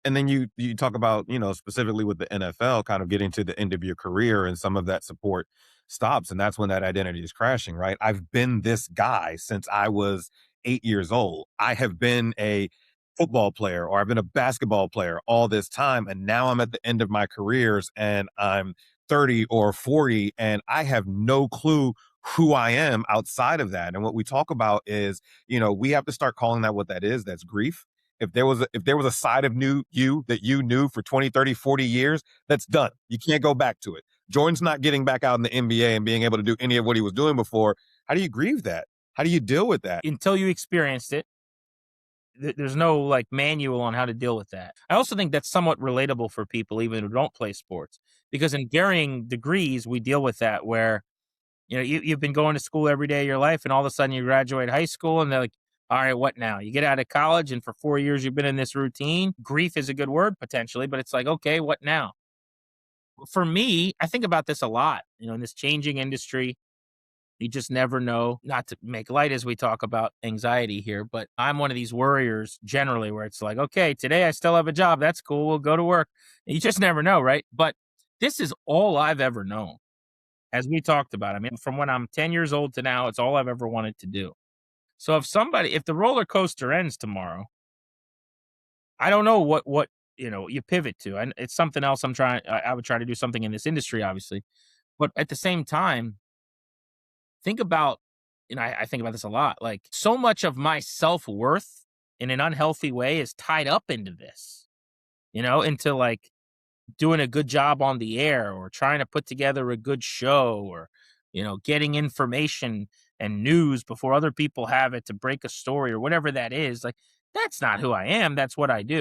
And then you talk about, specifically with the NFL kind of getting to the end of your career and some of that support stops. And that's when that identity is crashing, right? I've been this guy since I was 8 years old. I have been a football player or I've been a basketball player all this time. And now I'm at the end of my careers and I'm 30 or 40 and I have no clue who I am outside of that. And what we talk about is, we have to start calling that what that is. That's grief. If there was a side of new you that you knew for 20, 30, 40 years, that's done. You can't go back to it. Jordan's not getting back out in the NBA and being able to do any of what he was doing before. How do you grieve that? How do you deal with that? Until you experienced it, there's no like manual on how to deal with that. I also think that's somewhat relatable for people even who don't play sports, because in varying degrees we deal with that where you've been going to school every day of your life and all of a sudden you graduate high school and they're like, all right, what now? You get out of college and for 4 years you've been in this routine. Grief is a good word potentially, but it's like, okay, what now? For me, I think about this a lot, in this changing industry. You just never know. Not to make light as we talk about anxiety here, but I'm one of these worriers generally where it's like, okay, today I still have a job. That's cool. We'll go to work. You just never know, right? But this is all I've ever known, as we talked about. I mean, from when I'm 10 years old to now, it's all I've ever wanted to do. So if the roller coaster ends tomorrow, I don't know what you pivot to. And it's something else I would try to do something in this industry, obviously. But at the same time, think about, I think about this a lot. Like so much of my self-worth in an unhealthy way is tied up into this, into like doing a good job on the air or trying to put together a good show or, getting information and news before other people have it to break a story or whatever that is. Like that's not who I am. That's what I do.